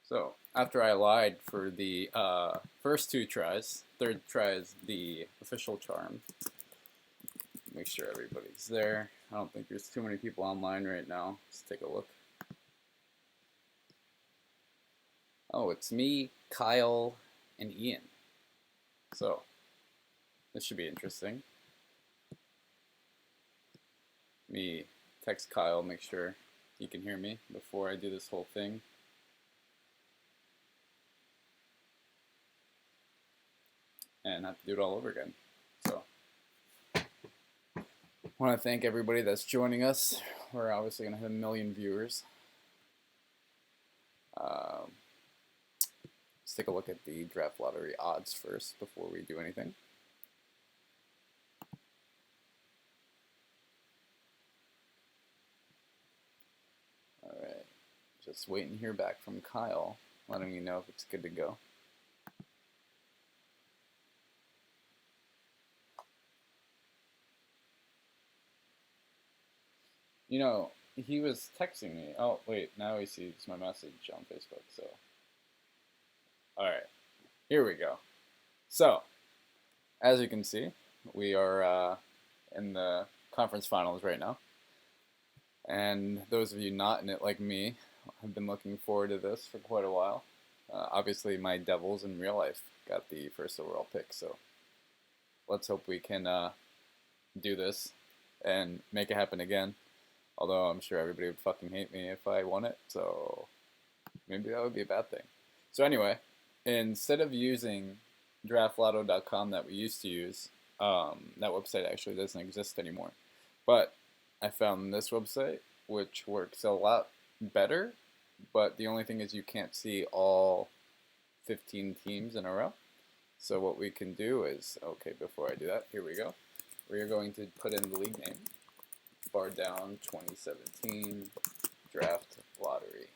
So after I lied for the first two tries, third try is the official charm. Make sure everybody's there. I don't think there's too many people online right now. Let's take a look. Oh, it's me, Kyle, and Ian. So this should be interesting. Me text Kyle, make sure he can hear me before I do this whole thing. And have to do it all over again. So I want to thank everybody that's joining us. We're obviously going to have 1 million viewers. Let's take a look at the draft lottery odds first before we do anything. Alright, just waiting to hear back from Kyle, letting me know if it's good to go. You know, he was texting me. Oh, wait, now he sees my message on Facebook, so. Alright, here we go. So, as you can see, we are in the conference finals right now. And those of you not in it like me have been looking forward to this for quite a while. Obviously, my Devils in real life got the first overall pick, so let's hope we can do this and make it happen again. Although I'm sure everybody would fucking hate me if I won it, so maybe that would be a bad thing. So anyway, instead of using draftlotto.com that we used to use, that website actually doesn't exist anymore. But I found this website, which works a lot better, but the only thing is you can't see all 15 teams in a row. So what we can do is, okay, before I do that, here we go. We're going to put in the league name, Bar Down 2017 Draft Lottery.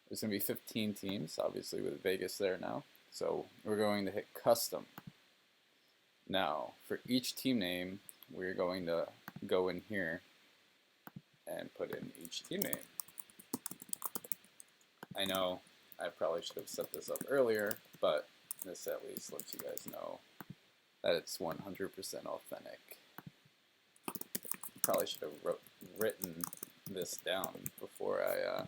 There's going to be 15 teams, obviously with Vegas there now. So we're going to hit Custom. Now, for each team name, we're going to go in here and put in each team name. I know I probably should have set this up earlier, but this at least lets you guys know that it's 100% authentic. Probably should have written this down before I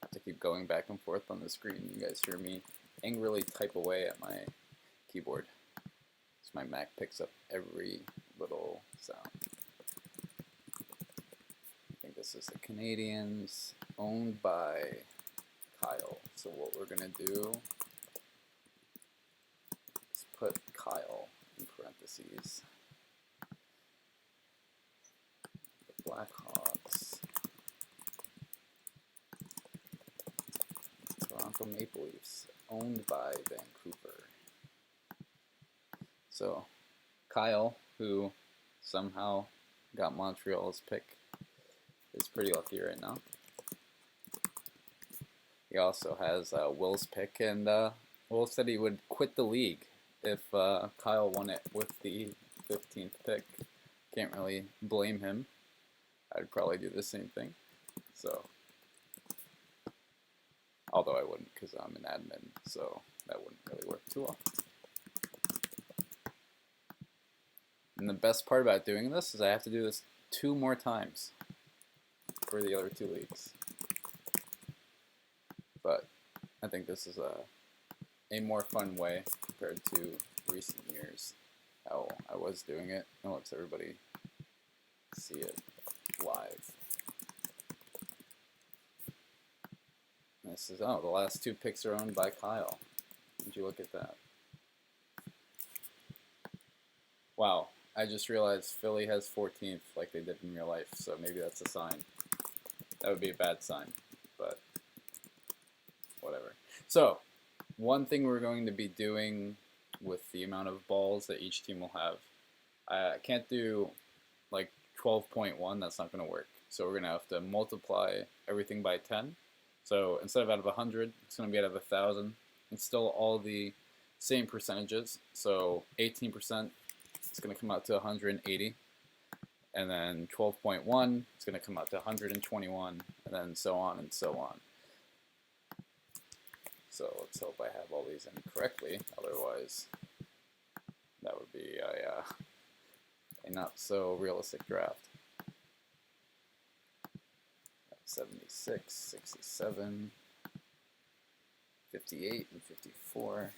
have to keep going back and forth on the screen. You guys hear me angrily type away at my keyboard. So my Mac picks up every little sound. I think this is the Canadiens, owned by Kyle. So what we're going to do is put Kyle in parentheses. The Blackhawks, Toronto Maple Leafs, owned by Vancouver. So Kyle, who somehow got Montreal's pick, is pretty lucky right now. He also has Will's pick, and Will said he would quit the league if Kyle won it with the 15th pick. Can't really blame him. I'd probably do the same thing. So, although I wouldn't, because I'm an admin, so that wouldn't really work too well. And the best part about doing this is I have to do this 2 more times for the other 2 leagues. But I think this is a more fun way compared to recent years, how I was doing it. It lets everybody see it live. And this is, oh, the last 2 picks are owned by Kyle. Would you look at that? Wow, I just realized Philly has 14th like they did in real life, so maybe that's a sign. That would be a bad sign, but whatever. So, one thing we're going to be doing with the amount of balls that each team will have, I can't do like 12.1, that's not going to work. So we're going to have to multiply everything by 10. So instead of out of 100, it's going to be out of 1,000. It's still all the same percentages. So 18%, it's going to come out to 180. And then 12.1, it's going to come out to 121, and then so on and so on. So let's hope I have all these in correctly. Otherwise, that would be a not so realistic draft. 76, 67, 58, and 54.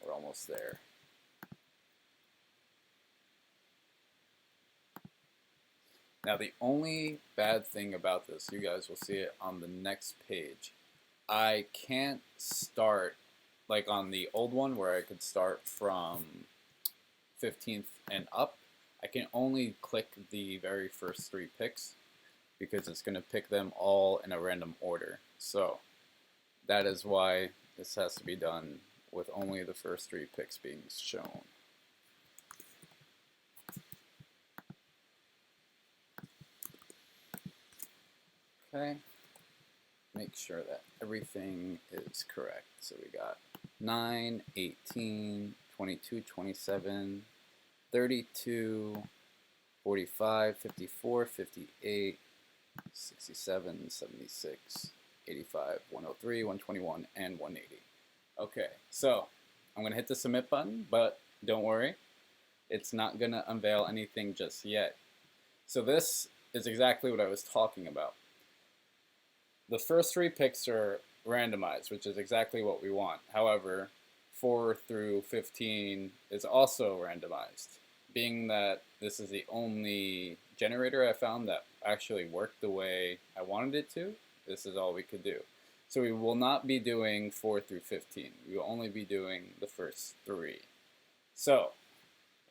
We're almost there. Now the only bad thing about this, you guys will see it on the next page. I can't start like on the old one where I could start from 15th and up. I can only click the very first 3 picks because it's going to pick them all in a random order. So that is why this has to be done with only the first 3 picks being shown. Okay, make sure that everything is correct. So we got 9, 18, 22, 27, 32, 45, 54, 58, 67, 76, 85, 103, 121, and 180. Okay, so I'm going to hit the submit button, but don't worry, it's not going to unveil anything just yet. So this is exactly what I was talking about. The first 3 picks are randomized, which is exactly what we want. However, 4 through 15 is also randomized. Being that this is the only generator I found that actually worked the way I wanted it to, this is all we could do. So we will not be doing 4 through 15. We will only be doing the first 3. So,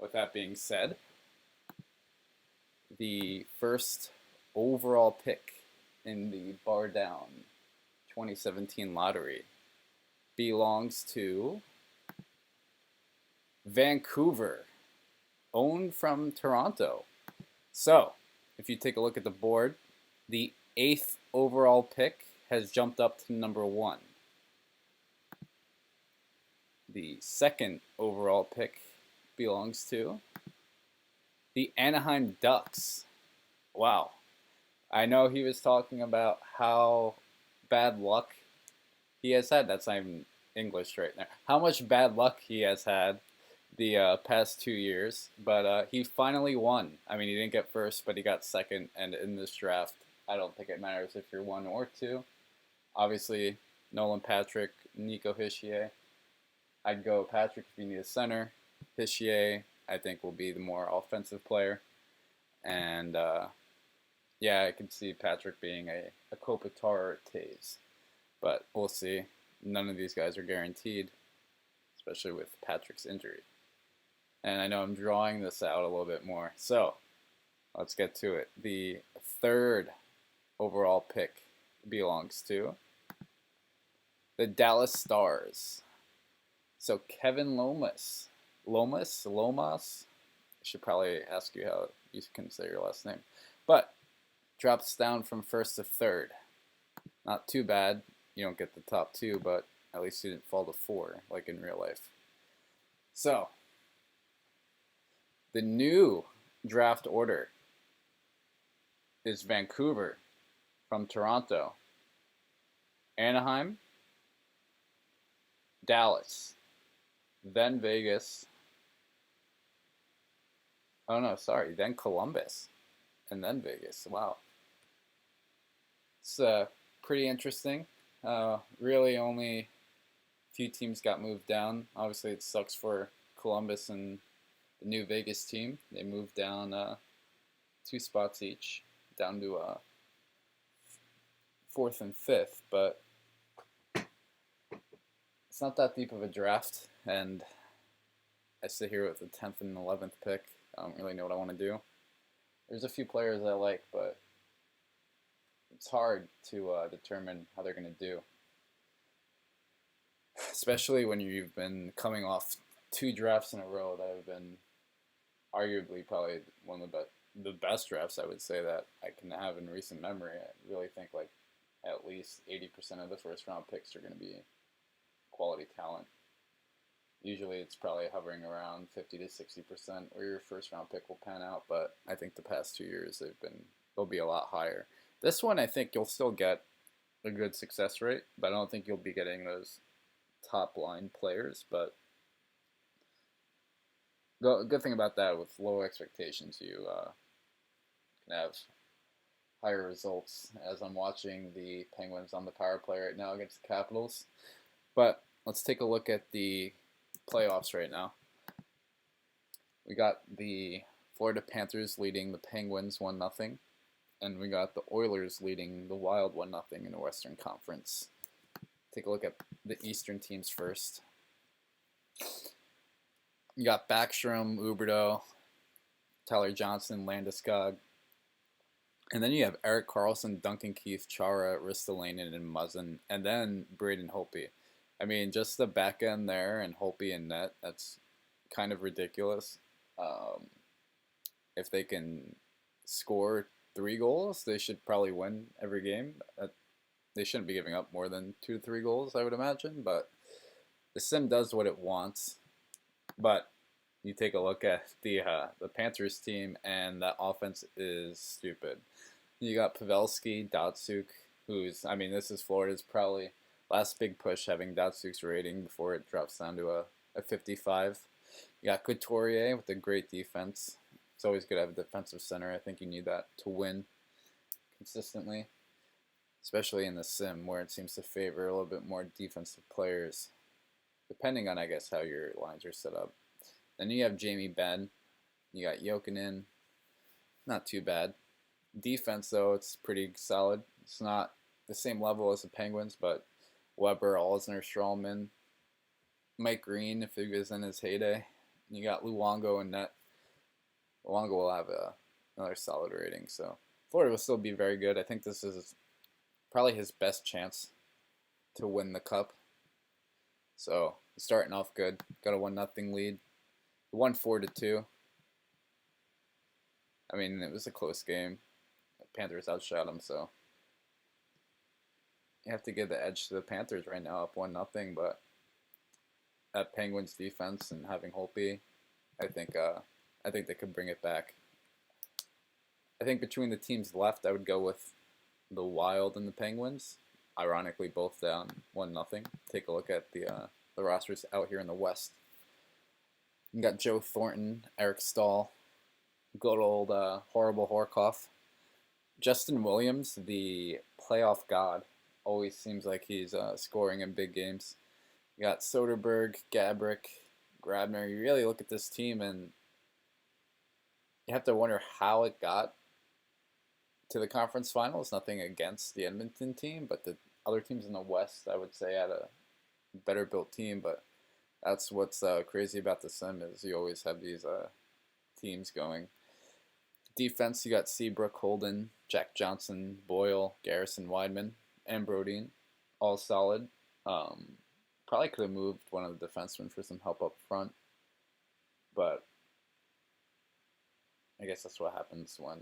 with that being said, the first overall pick in the Bar Down 2017 lottery belongs to Vancouver, owned from Toronto. So, if you take a look at the board, the 8th overall pick has jumped up to number 1. The 2nd overall pick belongs to the Anaheim Ducks. Wow. I know he was talking about how bad luck he has had. That's not even English right there. How much bad luck he has had the past 2 years. But he finally won. I mean, he didn't get first, but he got second. And in this draft, I don't think it matters if you're 1 or 2. Obviously, Nolan Patrick, Nico Hischier. I'd go Patrick if you need a center. Hischier, I think, will be the more offensive player. And yeah, I could see Patrick being a Kopitar or Taves. But we'll see. None of these guys are guaranteed, especially with Patrick's injury. And I know I'm drawing this out a little bit more. So, let's get to it. The 3rd overall pick belongs to the Dallas Stars. So, Kevin Lomas. Lomas? I should probably ask you how you can say your last name. But, drops down from 1st to 3rd. Not too bad. You don't get the top 2, but at least you didn't fall to 4, like in real life. So, the new draft order is Vancouver from Toronto, Anaheim, Dallas, then Vegas. Oh no, sorry, then Columbus, and then Vegas. Wow. It's pretty interesting. Really only a few teams got moved down. Obviously, it sucks for Columbus and the new Vegas team. They moved down 2 spots each, down to 4th and 5th. But it's not that deep of a draft, and I sit here with the 10th and 11th pick. I don't really know what I want to do. There's a few players I like, but it's hard to determine how they're going to do. Especially when you've been coming off 2 drafts in a row that have been arguably probably one of the best drafts I would say that I can have in recent memory. I really think like at least 80% of the first round picks are going to be quality talent. Usually it's probably hovering around 50 to 60% where your first round pick will pan out, but I think the past 2 years they'll be a lot higher. This one I think you'll still get a good success rate, but I don't think you'll be getting those top line players, but good thing about that, with low expectations, you can have higher results. As I'm watching the Penguins on the power play right now against the Capitals. But let's take a look at the playoffs right now. We got the Florida Panthers leading the Penguins 1-0, and we got the Oilers leading the Wild 1-0 in the Western Conference. Take a look at the Eastern teams first. You got Backstrom, Huberdeau, Tyler Johnson, Landeskog. And then you have Erik Karlsson, Duncan Keith, Chara, Ristolainen, and Muzzin. And then Braden Holtby. I mean, just the back end there and Holtby and net, that's kind of ridiculous. If they can score 3 goals, they should probably win every game. They shouldn't be giving up more than 2 to 3 goals, I would imagine. But the sim does what it wants. But you take a look at the Panthers team, and that offense is stupid. You got Pavelski, Datsuk, this is Florida's probably last big push, having Datsuk's rating before it drops down to a 55. You got Couturier with a great defense. It's always good to have a defensive center. I think you need that to win consistently, especially in the sim where it seems to favor a little bit more defensive players, depending on, I guess, how your lines are set up. Then you have Jamie Benn. You got Jokinen. Not too bad. Defense, though, it's pretty solid. It's not the same level as the Penguins, but Weber, Alzner, Strawman, Mike Green, if he was in his heyday. You got Luongo and net. Luongo will have another solid rating, so Florida will still be very good. I think this is probably his best chance to win the Cup. So, starting off good. Got a 1-0 lead. Won 4-2. I mean, it was a close game. The Panthers outshot them, so you have to give the edge to the Panthers right now, up 1-0. But that Penguins defense and having Holtby, I think they could bring it back. I think between the teams left, I would go with the Wild and the Penguins. Ironically, both down 1-0. Take a look at the rosters out here in the West. You got Joe Thornton, Eric Stahl, good old horrible Horkoff. Justin Williams, the playoff god, always seems like he's scoring in big games. You got Soderberg, Gabrick, Grabner. You really look at this team and you have to wonder how it got to the conference finals. Nothing against the Edmonton team, but the other teams in the West, I would say, had a better built team. But that's what's crazy about the sim, is you always have these teams going. Defense, you got Seabrook, Holden, Jack Johnson, Boyle, Garrison, Wideman, and Brodin, all solid. Probably could have moved one of the defensemen for some help up front, but I guess that's what happens when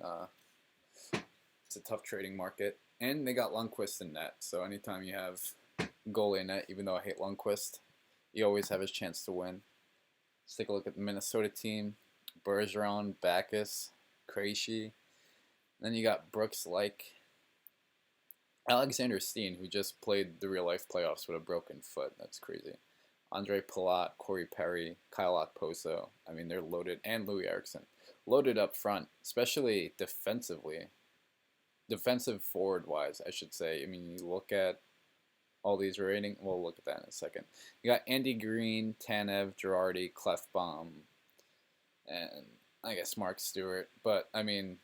it's a tough trading market. And they got Lundqvist in net, so anytime you have goalie in net, even though I hate Lundqvist, you always have a chance to win. Let's take a look at the Minnesota team. Bergeron, Backus, Krejci. Then you got Brooks Lake, Alexander Steen, who just played the real-life playoffs with a broken foot. That's crazy. Andre Palat, Corey Perry, Kyle Okposo. I mean, they're loaded. And Louis Eriksson. Loaded up front, especially defensively. Defensive forward-wise, I should say. I mean, you look at all these ratings. We'll look at that in a second. You got Andy Green, Tanev, Girardi, Clefbaum, and I guess Mark Stewart. But, I mean,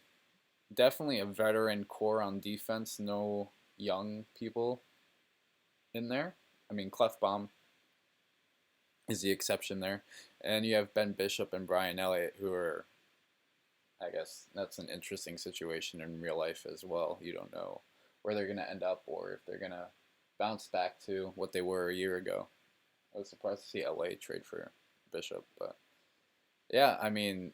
definitely a veteran core on defense. No young people in there. I mean, Clefbaum is the exception there. And you have Ben Bishop and Brian Elliott, who are, I guess, that's an interesting situation in real life as well. You don't know where they're going to end up or if they're going to bounce back to what they were a year ago. I was surprised to see LA trade for Bishop, but yeah, I mean,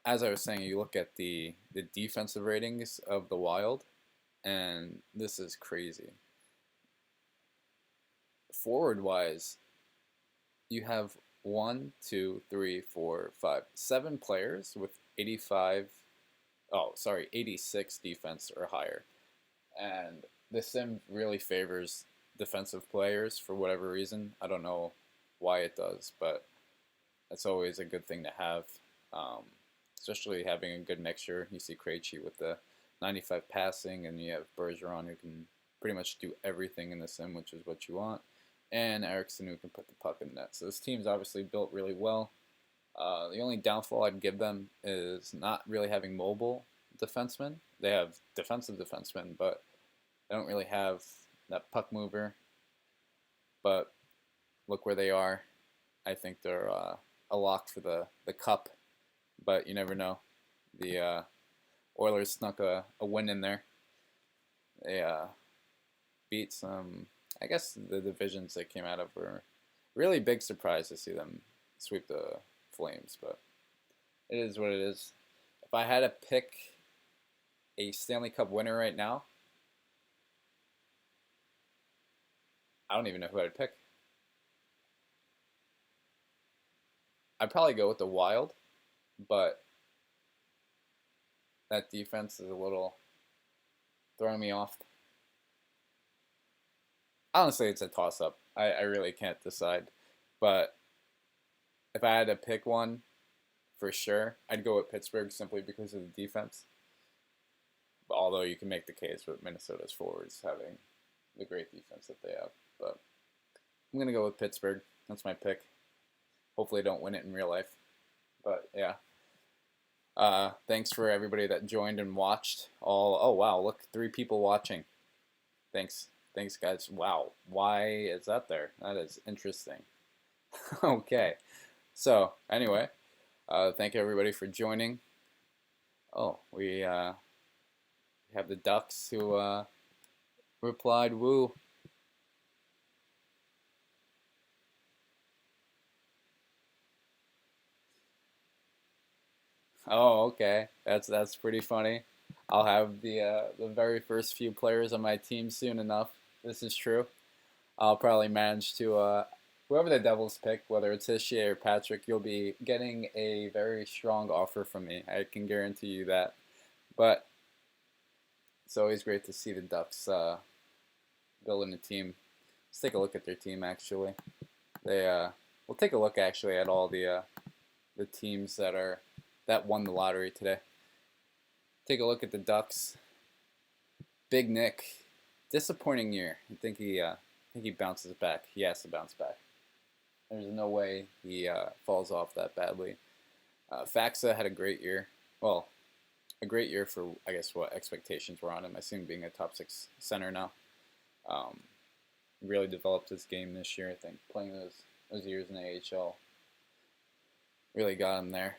as I was saying, you look at the defensive ratings of the Wild, and this is crazy. Forward-wise, you have 7 players with 86 defense or higher. And the sim really favors defensive players for whatever reason. I don't know why it does, but it's always a good thing to have, um, especially having a good mixture. You see Krejci with the 95 passing, and you have Bergeron who can pretty much do everything in the sim, which is what you want, and Eriksson who can put the puck in net. So this team's obviously built really well. The only downfall I'd give them is not really having mobile defensemen. They have defensive defensemen, but they don't really have that puck mover. But look where they are. I think they're a lock for the cup, but you never know. The Oilers snuck a win in there. They beat some, I guess the divisions they came out of were really big surprise to see them sweep the Flames, but it is what it is. If I had to pick a Stanley Cup winner right now, I don't even know who I'd pick. I'd probably go with the Wild, but that defense is a little throwing me off. Honestly, it's a toss-up. I really can't decide. But if I had to pick one, for sure, I'd go with Pittsburgh simply because of the defense. But although you can make the case with Minnesota's forwards having the great defense that they have. But I'm going to go with Pittsburgh. That's my pick. Hopefully I don't win it in real life. But yeah. Thanks for everybody that joined and watched. Oh wow, look, 3 people watching. Thanks guys. Wow, why is that there? That is interesting. Okay, so anyway, thank you everybody for joining. Oh, we have the Ducks who replied woo. Oh, okay. That's pretty funny. I'll have the very first few players on my team soon enough. This is true. I'll probably manage to whoever the Devils pick, whether it's Hischier or Patrick, you'll be getting a very strong offer from me. I can guarantee you that. But it's always great to see the Ducks building a team. Let's take a look at their team actually. We'll take a look actually at all the teams that won the lottery today. Take a look at the Ducks. Big Nick, disappointing year. I think he bounces back. He has to bounce back. There's no way he falls off that badly. Faxa had a great year. Well, a great year for, I guess, what expectations were on him. I see him being a top 6 center now. Really developed his game this year, I think. Playing those years in the AHL really got him there.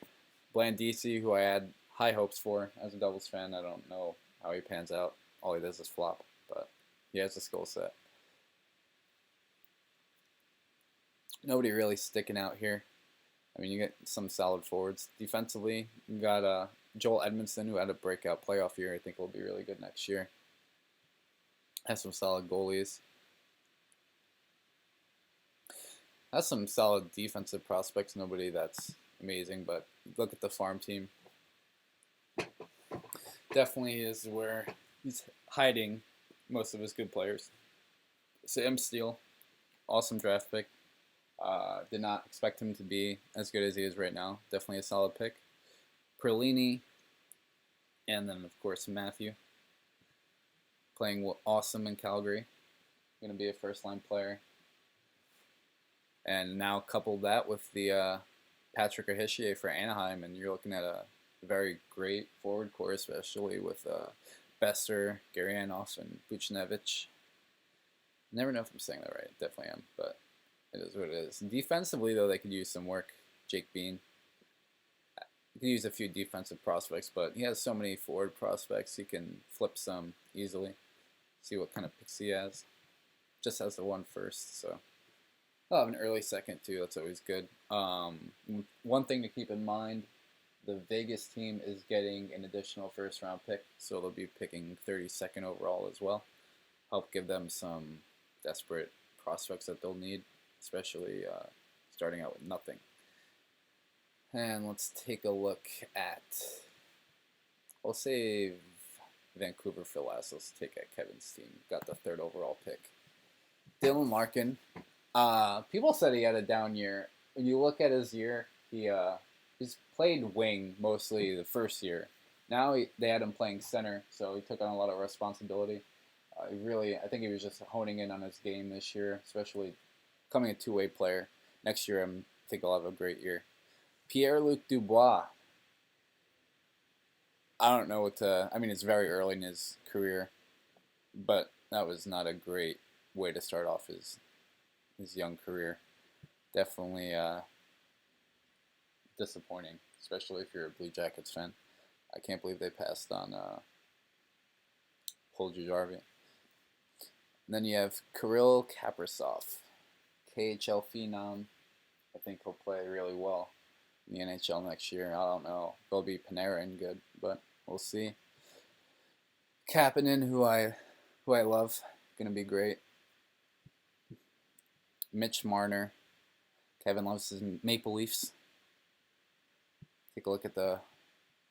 Blandisi, who I had high hopes for as a Devils fan. I don't know how he pans out. All he does is flop, but he has a skill set. Nobody really sticking out here. I mean, you get some solid forwards. Defensively, you got Joel Edmondson, who had a breakout playoff year. I think will be really good next year. Has some solid goalies. Has some solid defensive prospects. Nobody that's amazing, but look at the farm team. Definitely is where he's hiding most of his good players. Sam Steele, awesome draft pick. Did not expect him to be as good as he is right now. Definitely a solid pick. Perlini, and then of course Matthew, playing awesome in Calgary. Going to be a first-line player. And now couple that with the Patrick Hischier for Anaheim, and you're looking at a very great forward core, especially with Bester, Garyanov, and Buchnevich. Never know if I'm saying that right. Definitely am, but it is what it is. Defensively, though, they could use some work. Jake Bean. He could use a few defensive prospects, but he has so many forward prospects, he can flip some easily. See what kind of picks he has. Just has the one first, so I'll have an early second, too. That's always good. One thing to keep in mind, the Vegas team is getting an additional first-round pick, so they'll be picking 32nd overall as well. Help give them some desperate prospects that they'll need, especially starting out with nothing. And let's take a look at, I'll save Vancouver for last. Let's take at Kevin's team. Got the 3rd overall pick. Dylan Larkin. People said he had a down year. When you look at his year, he's played wing mostly the first year. Now they had him playing center, so he took on a lot of responsibility. I think he was just honing in on his game this year, especially becoming a two-way player. Next year, I think he'll have a great year. Pierre-Luc Dubois. I don't know what to. I mean, it's very early in his career, but that was not a great way to start off his young career. Definitely disappointing, especially if you're a Blue Jackets fan. I can't believe they passed on Paul Jujarvi. Then you have Kirill Kaprizov, KHL phenom. I think he'll play really well in the NHL next year. I don't know if he'll be Panarin good, but we'll see. Kapanen, who I love, gonna be great. Mitch Marner. Kevin loves his Maple Leafs. Take a look at the.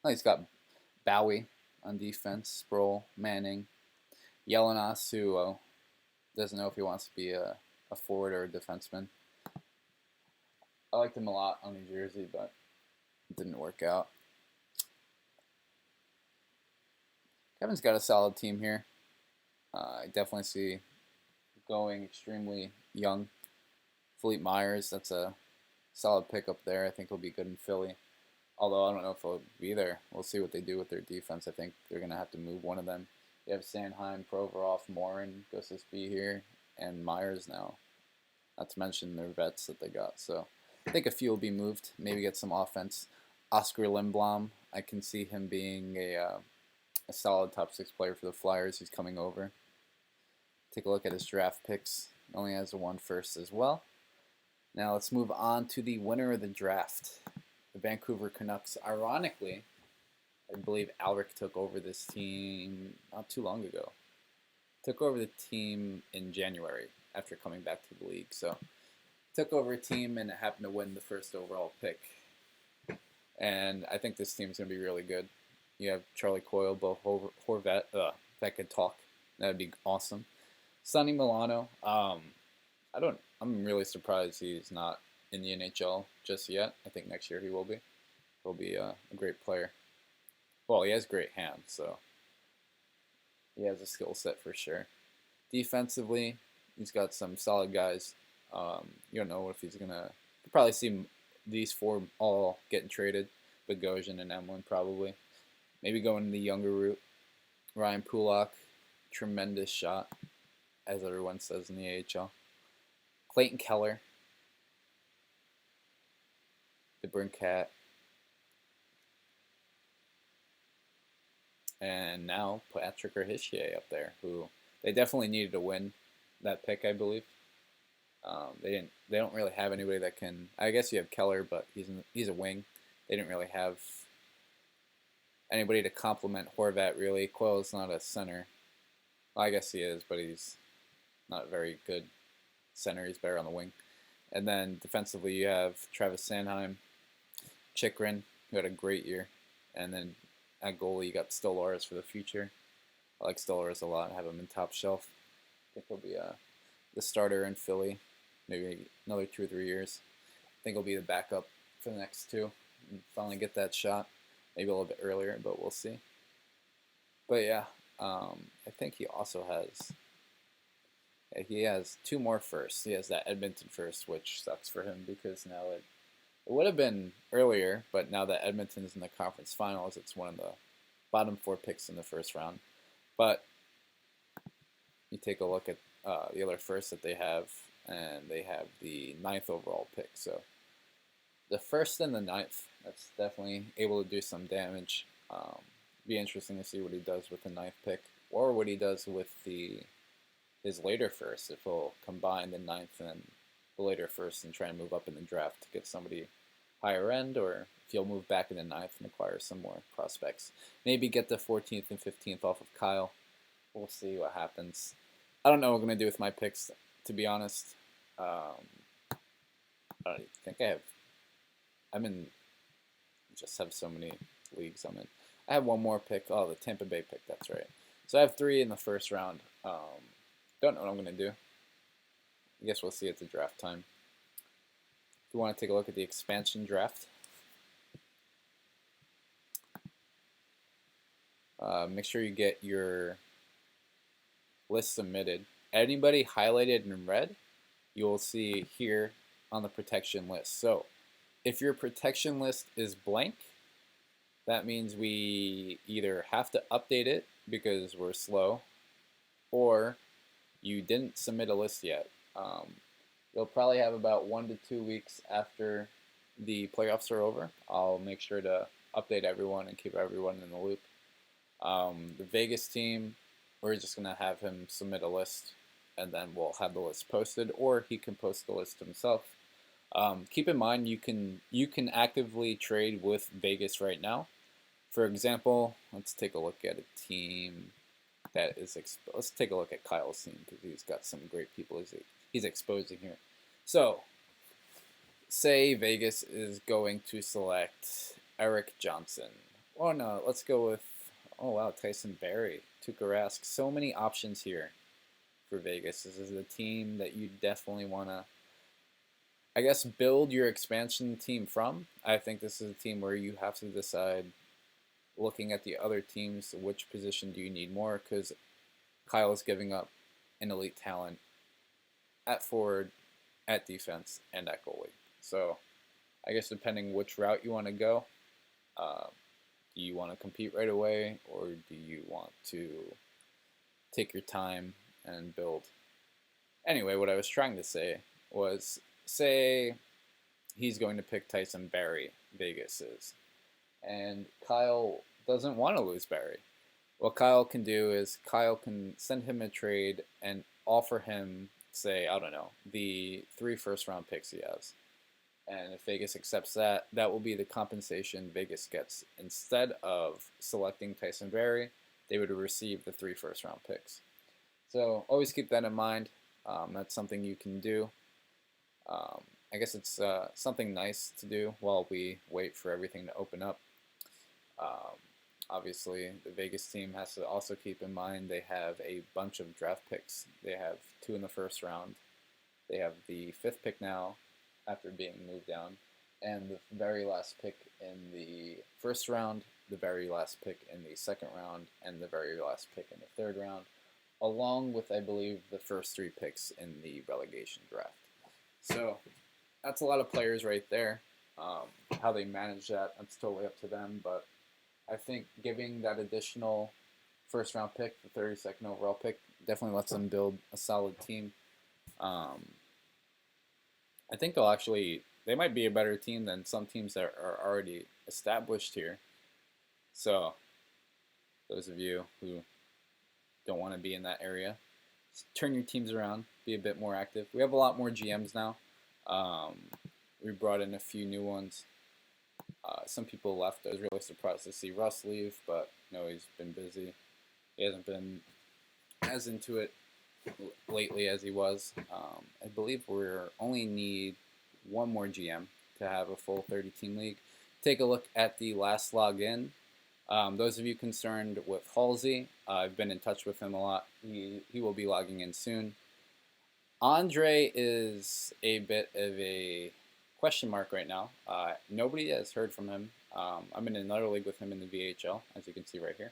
Oh, he's got Bowie on defense, Sproul, Manning, Yelenas, who doesn't know if he wants to be a forward or a defenseman. I liked him a lot on New Jersey, but it didn't work out. Kevin's got a solid team here. I definitely see going extremely young. Philippe Myers, that's a solid pickup there. I think he'll be good in Philly. Although I don't know if he'll be there. We'll see what they do with their defense. I think they're going to have to move one of them. You have Sanheim, Provorov, Morin, Gostisbehere here, and Myers now. Not to mention their vets that they got. So I think a few will be moved. Maybe get some offense. Oscar Lindblom, I can see him being a solid top 6 player for the Flyers. He's coming over. Take a look at his draft picks. He only has a 1 first as well. Now let's move on to the winner of the draft. The Vancouver Canucks. Ironically, I believe Alric took over this team not too long ago. Took over the team in January after coming back to the league. So took over a team and happened to win the first overall pick. And I think this team's going to be really good. You have Charlie Coyle, Bo Horvat, that could talk. That would be awesome. Sonny Milano. I'm really surprised he's not in the NHL just yet. I think next year he will be. He'll be a great player. Well, he has great hands, so he has a skill set for sure. Defensively, he's got some solid guys. You don't know if he's gonna. You'll probably see these 4 all getting traded. Bogosian and Emlyn probably. Maybe going the younger route. Ryan Pulock, tremendous shot, as everyone says in the AHL. Clayton Keller, the Brincat, and now Patrick Rischier up there, who they definitely needed to win that pick, I believe. They don't really have anybody that can. I guess you have Keller, but he's a wing. They didn't really have anybody to complement Horvat, really. Coyle's not a center. Well, I guess he is, but he's not a very good center. He's better on the wing. And then defensively, you have Travis Sanheim, Chychrun, who had a great year. And then at goalie, you got Stolarz for the future. I like Stolarz a lot. I have him in top shelf. I think he'll be the starter in Philly, maybe another 2 or 3 years. I think he'll be the backup for the next 2. And finally get that shot. Maybe a little bit earlier, but we'll see. But yeah, I think he also has. Yeah, he has 2 more firsts. He has that Edmonton first, which sucks for him because now it would have been earlier, but now that Edmonton's in the conference finals, it's one of the bottom 4 picks in the first round. But you take a look at the other first that they have, and they have the 9th overall pick. So the first and the 9th, that's definitely able to do some damage. Be interesting to see what he does with the 9th pick, or what he does with his later first, if he'll combine the 9th and the later first and try and move up in the draft to get somebody higher end, or if he'll move back in the 9th and acquire some more prospects. Maybe get the 14th and 15th off of Kyle. We'll see what happens. I don't know what I'm going to do with my picks, to be honest. I think just have so many leagues I'm in. I have one more pick. Oh, the Tampa Bay pick, that's right. So I have 3 in the first round. Don't know what I'm going to do. I guess we'll see at the draft time. If you want to take a look at the expansion draft, make sure you get your list submitted. Anybody highlighted in red, you'll see here on the protection list. So if your protection list is blank, that means we either have to update it because we're slow, or you didn't submit a list yet. You'll probably have about 1 to 2 weeks after the playoffs are over. I'll make sure to update everyone and keep everyone in the loop. The Vegas team, we're just going to have him submit a list, and then we'll have the list posted, or he can post the list himself. Keep in mind you can actively trade with Vegas right now. For example, let's take a look at a team that is let's take a look at Kyle's team because he's got some great people he's exposing here. So, say Vegas is going to select Eric Johnson. Oh no, let's go with, oh wow, Tyson Barrie, Tuukka Rask. So many options here for Vegas. This is a team that you definitely want to, I guess, build your expansion team from. I think this is a team where you have to decide, looking at the other teams, which position do you need more, because Kyle is giving up an elite talent at forward, at defense, and at goalie. So I guess depending which route you want to go, do you want to compete right away, or do you want to take your time and build? Anyway, what I was trying to say was, say he's going to pick Tyson Barrie, Vegas is, and Kyle doesn't want to lose Barrie. What Kyle can do is Kyle can send him a trade and offer him, say, I don't know, the 3 first-round picks he has. And if Vegas accepts that, that will be the compensation Vegas gets. Instead of selecting Tyson Barrie, they would receive the 3 first-round picks. So always keep that in mind. That's something you can do. I guess it's something nice to do while we wait for everything to open up. Obviously, the Vegas team has to also keep in mind they have a bunch of draft picks. They have 2 in the first round. They have the 5th pick now after being moved down, and the very last pick in the first round, the very last pick in the second round, and the very last pick in the third round, along with, I believe, the first 3 picks in the relegation draft. So that's a lot of players right there. How they manage that, that's totally up to them, but I think giving that additional first round pick, the 32nd overall pick, definitely lets them build a solid team. I think they might be a better team than some teams that are already established here. So, those of you who don't want to be in that area, turn your teams around, be a bit more active. We have a lot more GMs now. We brought in a few new ones. Some people left. I was really surprised to see Russ leave, but no, he's been busy. He hasn't been as into it lately as he was. I believe we only need one more GM to have a full 30-team league. Take a look at the last login. Those of you concerned with Halsey, I've been in touch with him a lot. He will be logging in soon. Andre is a bit of a question mark right now. Nobody has heard from him. I'm in another league with him in the VHL, as you can see right here.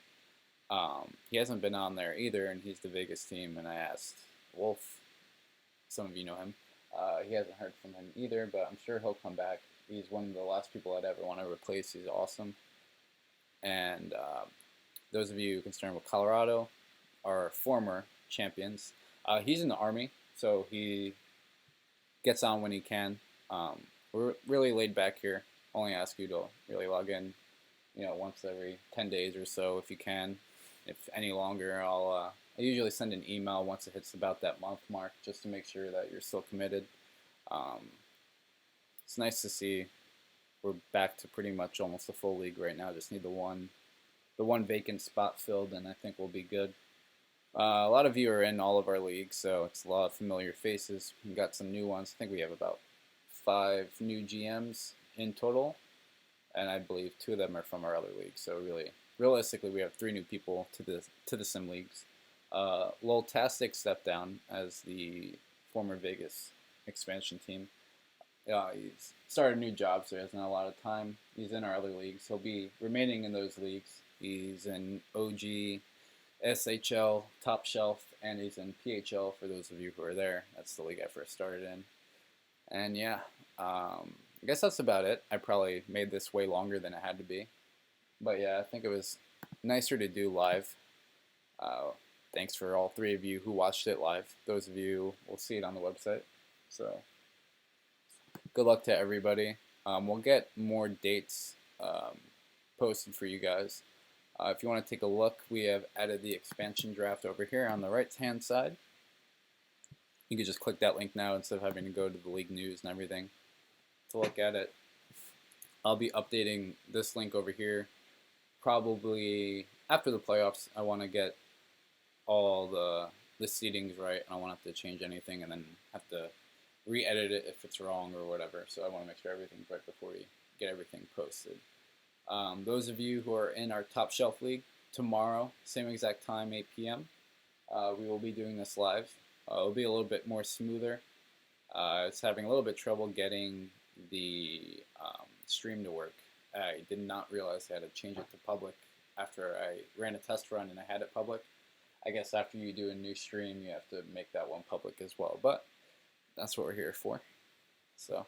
He hasn't been on there either, and he's the Vegas team, and I asked Wolf, some of you know him. He hasn't heard from him either, but I'm sure he'll come back. He's one of the last people I'd ever want to replace. He's awesome. And those of you concerned with Colorado, our former champions, he's in the Army, so he gets on when he can. We're really laid back here. Only ask you to really log in, once every 10 days or so if you can. If any longer, I usually send an email once it hits about that month mark just to make sure that you're still committed. It's nice to see we're back to pretty much almost a full league right now. Just need the one vacant spot filled, and I think we'll be good. A lot of you are in all of our leagues, so it's a lot of familiar faces. We've got some new ones. I think we have about 5 new GMs in total, and I believe 2 of them are from our other leagues. So really, realistically, we have 3 new people to the sim leagues. Loltastic stepped down as the former Vegas expansion team. He's started a new job, so he hasn't had a lot of time. He's in our other leagues. He'll be remaining in those leagues. He's in OG, SHL, Top Shelf, and he's in PHL for those of you who are there. That's the league I first started in. And yeah, I guess that's about it. I probably made this way longer than it had to be. But yeah, I think it was nicer to do live. Thanks for all three of you who watched it live. Those of you will see it on the website. So good luck to everybody. We'll get more dates posted for you guys. If you want to take a look, we have added the expansion draft over here on the right-hand side. You can just click that link now instead of having to go to the league news and everything to look at it. I'll be updating this link over here probably after the playoffs. I want to get all the seedings right. I don't want to have to change anything and then have to re-edit it if it's wrong or whatever. So I want to make sure everything's right before we get everything posted. Those of you who are in our Top Shelf League, tomorrow, same exact time, 8 p.m., we will be doing this live. It'll be a little bit more smoother. It's having a little bit trouble getting the stream to work. I did not realize I had to change it to public after I ran a test run and I had it public. I guess after you do a new stream, you have to make that one public as well. But that's what we're here for. So,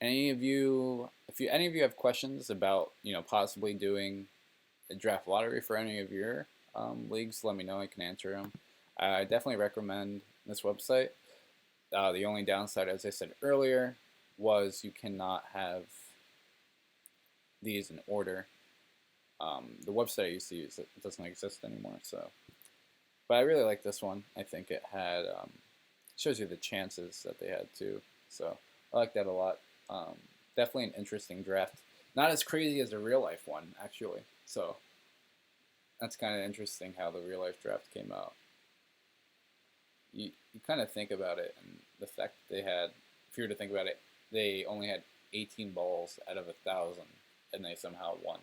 any of you have questions about possibly doing a draft lottery for any of your leagues, let me know. I can answer them. I definitely recommend this website. The only downside, as I said earlier, was you cannot have these in order. The website I used to use, it doesn't exist anymore. So, but I really like this one. I think it had shows you the chances that they had too. So I like that a lot. Definitely an interesting draft. Not as crazy as a real life one, actually. So that's kind of interesting how the real life draft came out. You kind of think about it, and the fact that they had, if you were to think about it, they only had 18 balls out of 1,000, and they somehow won.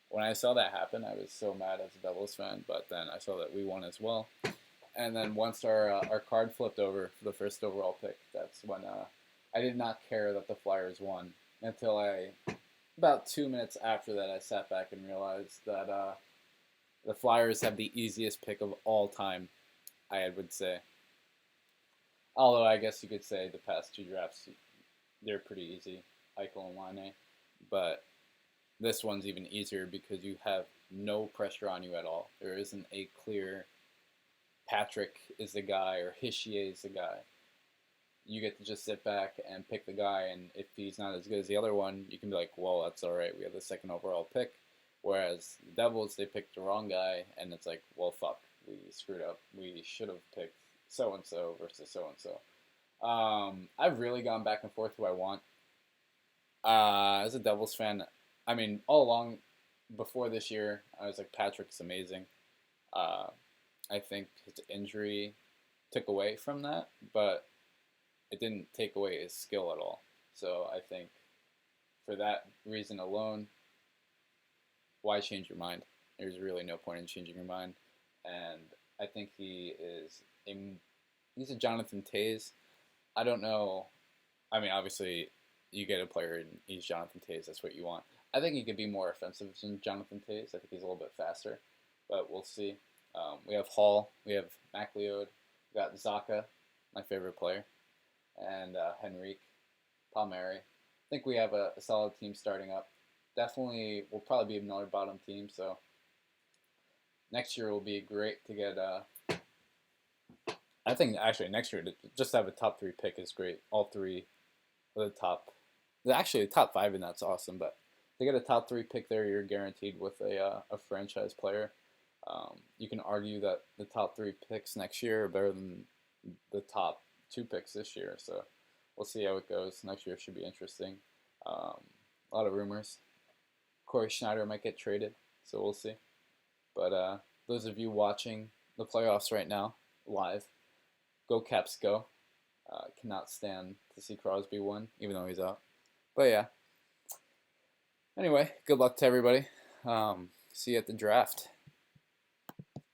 When I saw that happen, I was so mad as a Devils fan, but then I saw that we won as well. And then once our card flipped over for the first overall pick, that's when I did not care that the Flyers won until about 2 minutes after that, I sat back and realized that the Flyers have the easiest pick of all time, I would say. Although I guess you could say the past two drafts, they're pretty easy, Eichel and Laine. But this one's even easier because you have no pressure on you at all. There isn't a clear Patrick is the guy or Hischier is the guy. You get to just sit back and pick the guy, and if he's not as good as the other one, you can be like, well, that's all right. We have the second overall pick. Whereas the Devils, they picked the wrong guy, and it's like, well, fuck, we screwed up. We should have picked so-and-so versus so-and-so. I've really gone back and forth who I want. As a Devils fan, I mean, all along before this year, I was like, Patrick's amazing. I think his injury took away from that, but it didn't take away his skill at all. So I think for that reason alone, why change your mind? There's really no point in changing your mind. And I think he's a Jonathan Toews. I don't know. I mean, obviously, you get a player and he's Jonathan Toews. That's what you want. I think he could be more offensive than Jonathan Toews. I think he's a little bit faster, but we'll see. We have Hall. We have McLeod. We got Zacha, my favorite player, and Henrique, Palmieri. I think we have a solid team starting up. Definitely, we'll probably be another bottom team. So next year will be great to get. I think actually next year to just have a top 3 pick is great. All 3 of the top. Actually, the top 5 and that's awesome. But to get a top 3 pick there, you're guaranteed with a franchise player. You can argue that the top 3 picks next year are better than the top 2 picks this year. So we'll see how it goes. Next year should be interesting. A lot of rumors. Corey Schneider might get traded, so we'll see. But those of you watching the playoffs right now, live, go Caps go. Cannot stand to see Crosby win, even though he's out. But yeah. Anyway, good luck to everybody. See you at the draft.